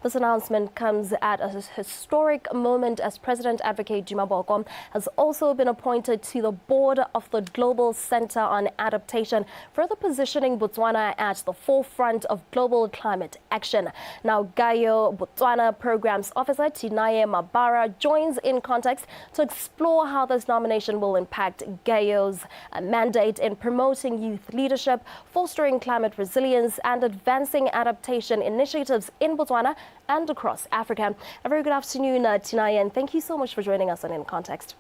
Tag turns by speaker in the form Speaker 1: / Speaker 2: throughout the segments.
Speaker 1: This announcement comes at a historic moment as President Advocate Duma Boko has also been appointed to the board of the Global Center on Adaptation, further positioning Botswana at the forefront of global climate action. Now, Gayo Botswana Programs Officer Tinaye Mabara joins in context to explore how this nomination will impact Gayo's mandate in promoting youth leadership, fostering climate resilience and advancing adaptation initiatives in Botswana and across Africa. A very good afternoon, Tinaye, and thank you so much for joining us on In Context.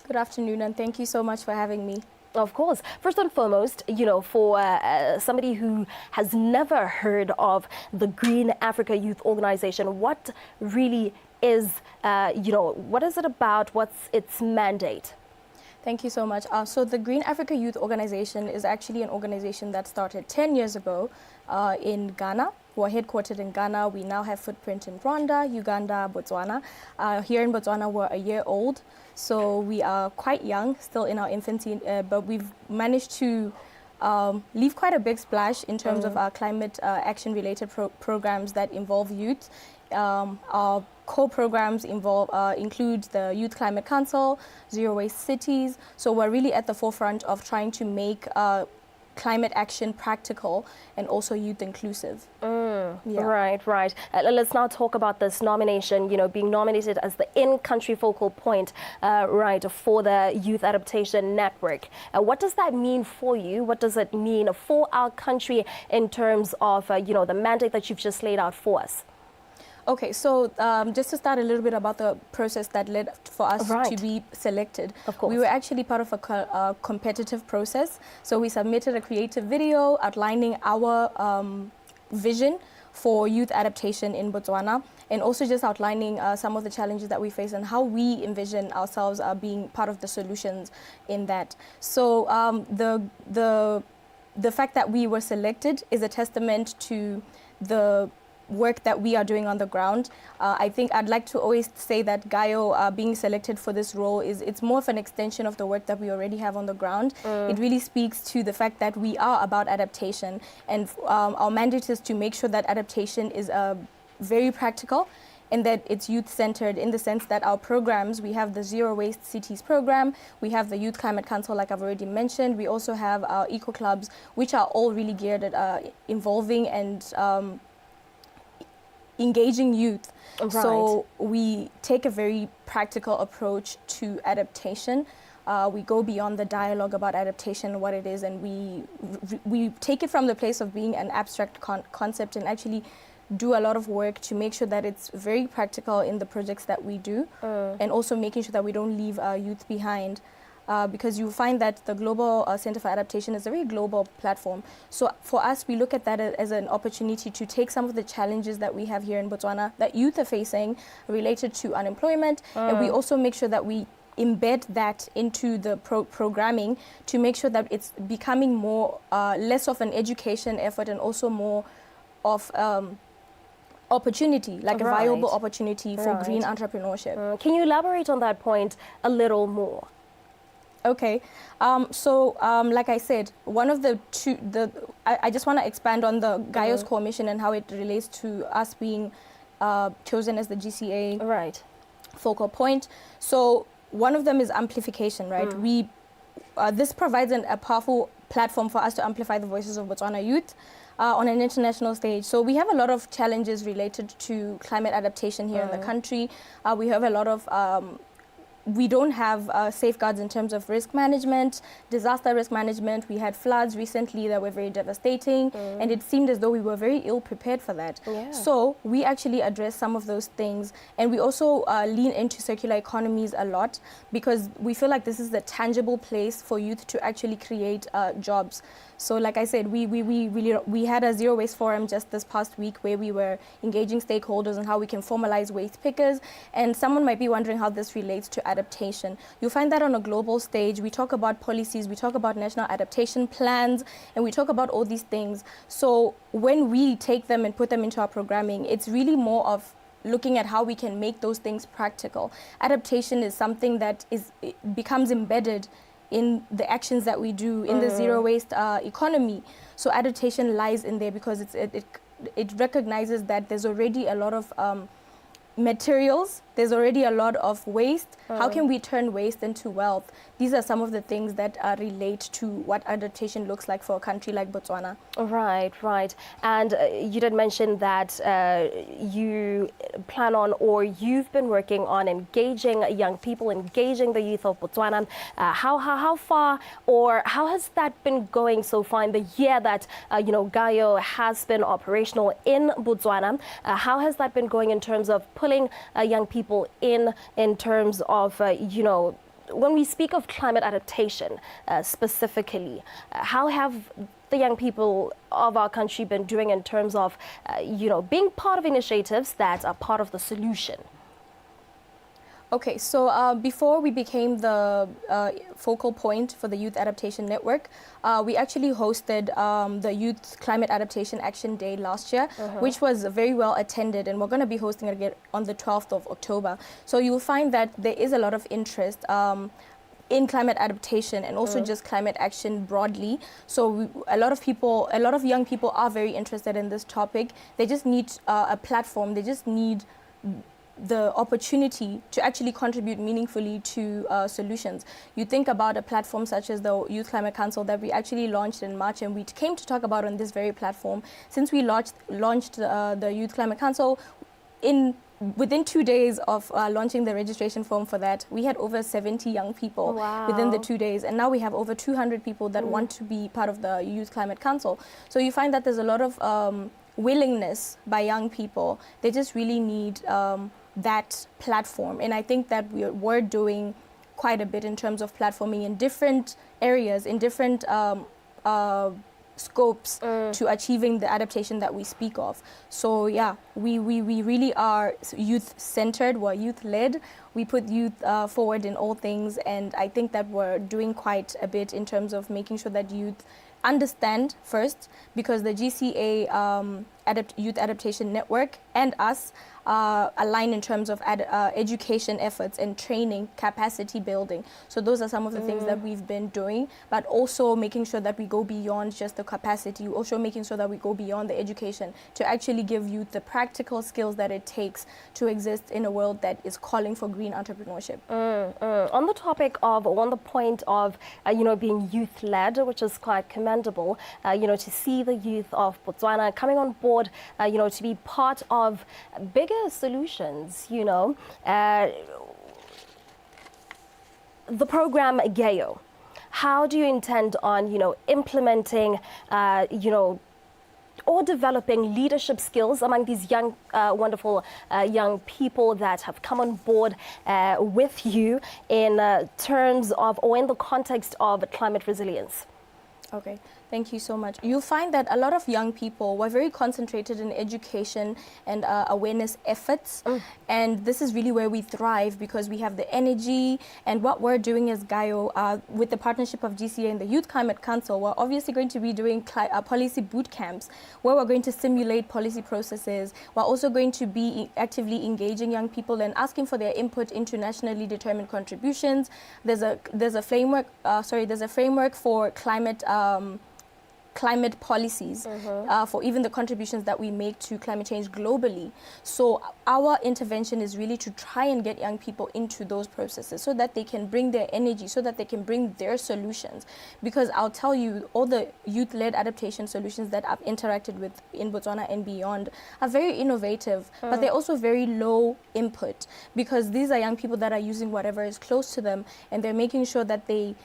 Speaker 2: Good afternoon, and thank you so much for having me.
Speaker 1: Of course. First and foremost, for somebody who has never heard of the Green Africa Youth Organization, what really is, what is it about? What's its mandate?
Speaker 2: Thank you so much. So the Green Africa Youth Organization is actually an organization that started 10 years ago in Ghana. We're headquartered in Ghana. We now have footprint in Rwanda, Uganda, Botswana. Here in Botswana, we're a year old, so we are quite young, still in our infancy, but we've managed to leave quite a big splash in terms of our climate action-related programs that involve youth. Our core programs include the Youth Climate Council, Zero Waste Cities. So we're really at the forefront of trying to make climate action practical and also youth inclusive.
Speaker 1: Yeah. Right. Let's now talk about this nomination, being nominated as the in-country focal point, for the Youth Adaptation Network. What does that mean for you? What does it mean for our country in terms of, the mandate that you've just laid out for us?
Speaker 2: Okay, so just to start a little bit about the process that led for us to be selected.
Speaker 1: Of course.
Speaker 2: We were actually part of a competitive process. So we submitted a creative video outlining our vision for youth adaptation in Botswana, and also just outlining some of the challenges that we face and how we envision ourselves being part of the solutions in that. So the fact that we were selected is a testament to the work that we are doing on the ground. I think I'd like to always say that Gayo being selected for this role it's more of an extension of the work that we already have on the ground. It really speaks to the fact that we are about adaptation, and our mandate is to make sure that adaptation is very practical and that it's youth-centered, in the sense that our programs, we have the Zero Waste Cities program, we have the Youth Climate Council, like I've already mentioned, we also have our eco clubs, which are all really geared at involving and engaging youth. So we take a very practical approach to adaptation. We go beyond the dialogue about adaptation, what it is, and we take it from the place of being an abstract concept and actually do a lot of work to make sure that it's very practical in the projects that we do, and also making sure that we don't leave youth behind. Because you find that the Global Center for Adaptation is a very global platform. So for us, we look at that as an opportunity to take some of the challenges that we have here in Botswana that youth are facing related to unemployment, and we also make sure that we embed that into the programming to make sure that it's becoming more, less of an education effort and also more of opportunity, like a viable opportunity for green entrepreneurship.
Speaker 1: Can you elaborate on that point a little more?
Speaker 2: Okay, like I said, one of I just want to expand on the Gayo's core mission and how it relates to us being chosen as the GCA focal point. So one of them is amplification, right? This provides a powerful platform for us to amplify the voices of Botswana youth on an international stage. So we have a lot of challenges related to climate adaptation here in the country. We have a lot of we don't have safeguards in terms of risk management, disaster risk management. We had floods recently that were very devastating, and it seemed as though we were very ill prepared for that. So we actually address some of those things, and we also lean into circular economies a lot, because we feel like this is the tangible place for youth to actually create jobs. So like I said, we had a zero waste forum just this past week where we were engaging stakeholders on how we can formalize waste pickers, and someone might be wondering how this relates to adaptation. You'll find that on a global stage. We talk about policies, we talk about national adaptation plans, and we talk about all these things. So when we take them and put them into our programming, it's really more of looking at how we can make those things practical. Adaptation is something that becomes embedded in the actions that we do in the zero waste economy. So adaptation lies in there because it recognizes that there's already a lot of materials, there's already a lot of waste. How can we turn waste into wealth? These are some of the things that relate to what adaptation looks like for a country like Botswana.
Speaker 1: Right, right. And you did mention that you plan on, or you've been working on engaging young people, engaging the youth of Botswana. How far, or how has that been going so far in the year that, GAYO has been operational in Botswana? How has that been going in terms of pulling young people in terms of, when we speak of climate adaptation specifically, how have the young people of our country been doing in terms of, being part of initiatives that are part of the solution?
Speaker 2: Okay, so before we became the focal point for the Youth Adaptation Network, we actually hosted the Youth Climate Adaptation Action Day last year, which was very well attended, and we're going to be hosting it again on the 12th of October. So you'll find that there is a lot of interest in climate adaptation and also just climate action broadly. So a lot of young people are very interested in this topic. They just need a platform. They just need the opportunity to actually contribute meaningfully to solutions. You think about a platform such as the Youth Climate Council that we actually launched in March, and we came to talk about on this very platform. Since we launched the Youth Climate Council, within 2 days of launching the registration form for that, we had over 70 young people within the 2 days, and now we have over 200 people that want to be part of the Youth Climate Council. So you find that there's a lot of willingness by young people. They just really need that platform, and I think that we're doing quite a bit in terms of platforming in different areas, in different scopes to achieving the adaptation that we speak of. So yeah, we really are youth-centered, we're youth-led. We put youth forward in all things, and I think that we're doing quite a bit in terms of making sure that youth understand first, because the GCA Youth Adaptation Network and us align in terms of education efforts and training, capacity building. So those are some of the things that we've been doing, but also making sure that we go beyond just the capacity, also making sure that we go beyond the education to actually give youth the practical skills that it takes to exist in a world that is calling for green entrepreneurship.
Speaker 1: On the topic of, or on the point of, being youth-led, which is quite commendable, to see the youth of Botswana coming on board, to be part of bigger solutions, the program GAYO. How do you intend on, implementing, or developing leadership skills among these young, wonderful young people that have come on board with you in terms of, or in the context of climate resilience?
Speaker 2: Okay, thank you so much. You'll find that a lot of young people were very concentrated in education and awareness efforts. And this is really where we thrive, because we have the energy. And what we're doing as GAYO, with the partnership of GCA and the Youth Climate Council, we're obviously going to be doing policy boot camps, where we're going to simulate policy processes. We're also going to be actively engaging young people and asking for their input into nationally determined contributions. There's a framework for climate policies for even the contributions that we make to climate change globally. So our intervention is really to try and get young people into those processes so that they can bring their energy, so that they can bring their solutions. Because I'll tell you, all the youth-led adaptation solutions that I've interacted with in Botswana and beyond are very innovative, but they're also very low input, because these are young people that are using whatever is close to them, and they're making sure that they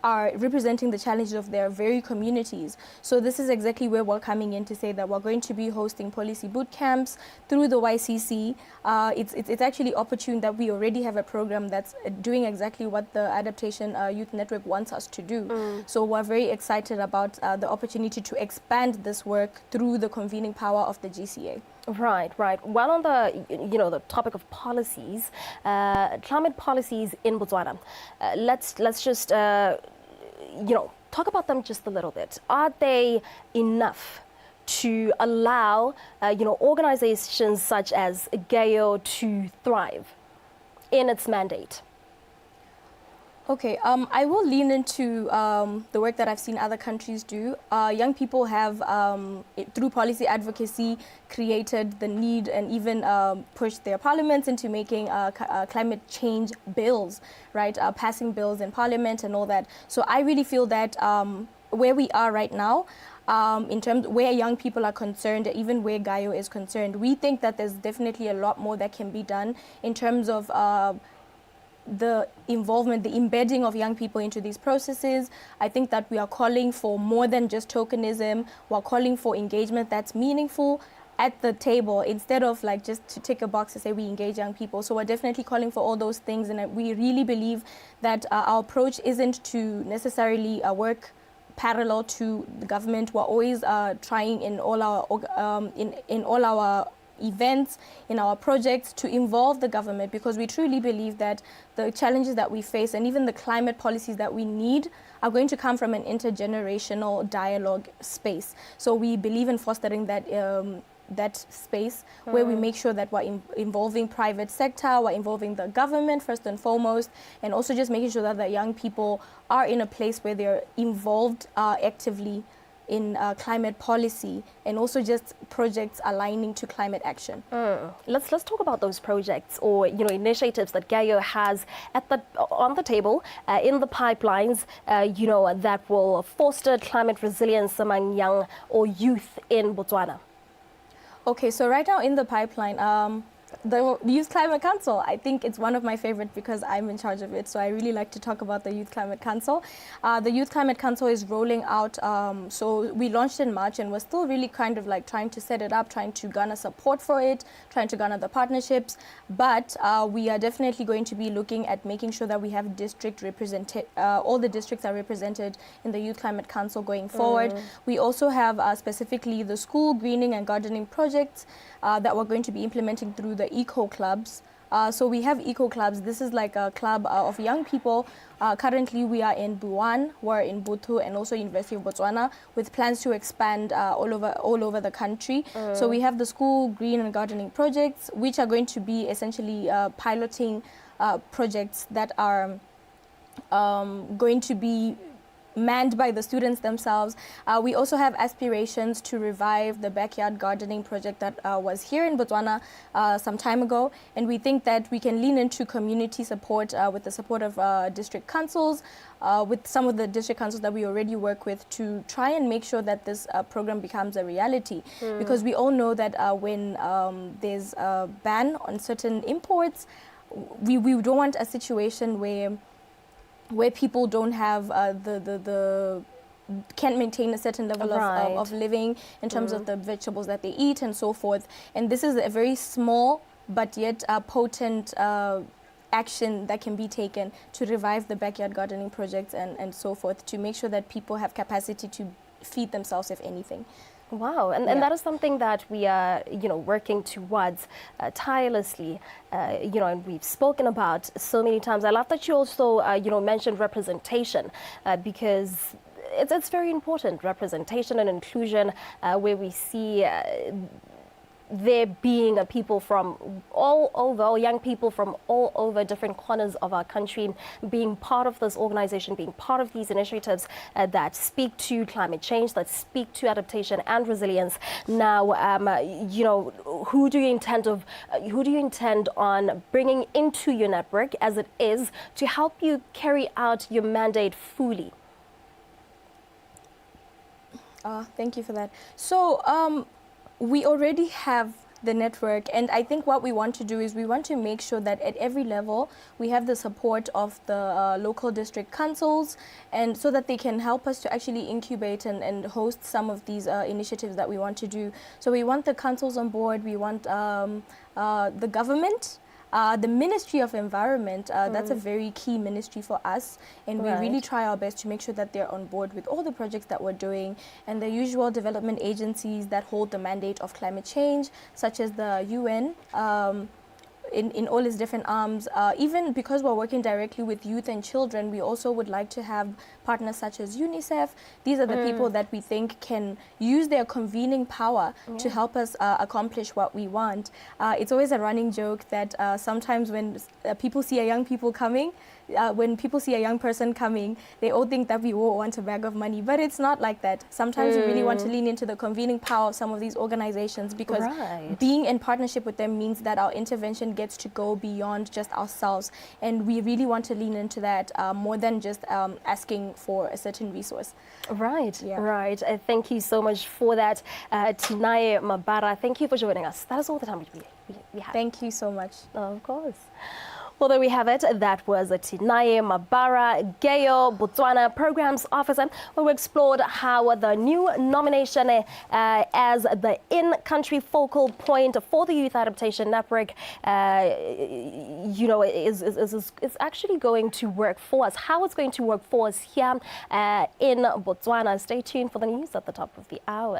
Speaker 2: are representing the challenges of their very communities. So this is exactly where we're coming in to say that we're going to be hosting policy boot camps through the YCC. It's actually opportune that we already have a program that's doing exactly what the Adaptation Youth Network wants us to do. So we're very excited about the opportunity to expand this work through the convening power of the GCA.
Speaker 1: Right, right. Well, on the, the topic of policies, climate policies in Botswana, let's just, talk about them just a little bit. Are they enough to allow, organizations such as GAYO to thrive in its mandate?
Speaker 2: Okay, I will lean into the work that I've seen other countries do. Young people have, through policy advocacy, created the need and even pushed their parliaments into making climate change bills, right? Passing bills in parliament and all that. So I really feel that where we are right now, in terms where young people are concerned, even where GAYO is concerned, we think that there's definitely a lot more that can be done in terms of the involvement, the embedding of young people into these processes. I think that we are calling for more than just tokenism. We're calling for engagement that's meaningful at the table instead of like just to tick a box to say we engage young people. So we're definitely calling for all those things, and we really believe that our approach isn't to necessarily work parallel to the government. We're always trying in all our events, in our projects, to involve the government, because we truly believe that the challenges that we face and even the climate policies that we need are going to come from an intergenerational dialogue space. So we believe in fostering that that space where we make sure that we're involving private sector, we're involving the government first and foremost, and also just making sure that the young people are in a place where they're involved actively in climate policy, and also just projects aligning to climate action.
Speaker 1: Let's talk about those projects or initiatives that GAYO has on the table, in the pipelines, that will foster climate resilience among young or youth in Botswana.
Speaker 2: Okay, so right now in the pipeline, the Youth Climate Council, I think it's one of my favorite because I'm in charge of it. So I really like to talk about the Youth Climate Council. The Youth Climate Council is rolling out, so we launched in March, and we're still really kind of like trying to set it up, trying to garner support for it, trying to garner the partnerships. But we are definitely going to be looking at making sure that we have all the districts are represented in the Youth Climate Council going forward. We also have specifically the school greening and gardening projects that we're going to be implementing through the eco clubs. So we have eco clubs. This is like a club of young people. Currently we are in Buwan, we're in Butu, and also University of Botswana, with plans to expand all over the country. So we have the school green and gardening projects, which are going to be essentially piloting projects that are going to be manned by the students themselves. We also have aspirations to revive the backyard gardening project that was here in Botswana some time ago, and we think that we can lean into community support with the support of district councils, with some of the district councils that we already work with, to try and make sure that this program becomes a reality. Because we all know that when there's a ban on certain imports, we don't want a situation where people don't have can't maintain a certain level of living in terms of the vegetables that they eat and so forth. And this is a very small but yet potent action that can be taken to revive the backyard gardening projects and so forth, to make sure that people have capacity to feed themselves, if anything.
Speaker 1: Wow, and that is something that we are, working towards tirelessly, and we've spoken about so many times. I love that you also, mentioned representation, because it's very important, representation and inclusion, where we see there being people from all over, or young people from all over different corners of our country, being part of this organization, being part of these initiatives that speak to climate change, that speak to adaptation and resilience. Now, who do you intend on bringing into your network as it is to help you carry out your mandate fully?
Speaker 2: Thank you for that. So, we already have the network, and I think what we want to do is we want to make sure that at every level we have the support of the local district councils, and so that they can help us to actually incubate and host some of these initiatives that we want to do. So we want the councils on board, we want the government, the Ministry of Environment, that's a very key ministry for us, and we really try our best to make sure that they're on board with all the projects that we're doing, and the usual development agencies that hold the mandate of climate change, such as the UN, in all its different arms. Even because we're working directly with youth and children, we also would like to have partners such as UNICEF. These are the people that we think can use their convening power to help us accomplish what we want. It's always a running joke that sometimes when people see a young people coming, when people see a young person coming, they all think that we all want a bag of money, but it's not like that. Sometimes we really want to lean into the convening power of some of these organizations, because being in partnership with them means that our intervention gets to go beyond just ourselves, and we really want to lean into that more than just asking for a certain resource.
Speaker 1: Right, right. Thank you so much for that, Tinaye Mabara. Thank you for joining us. That is all the time we have.
Speaker 2: Thank you so much.
Speaker 1: Of course. Well, there we have it. That was Tinaye Mabara, Gayo, Botswana Programs Officer, where we explored how the new nomination as the in-country focal point for the Youth Adaptation Network, you know, is actually going to work for us. How it's going to work for us here in Botswana. Stay tuned for the news at the top of the hour.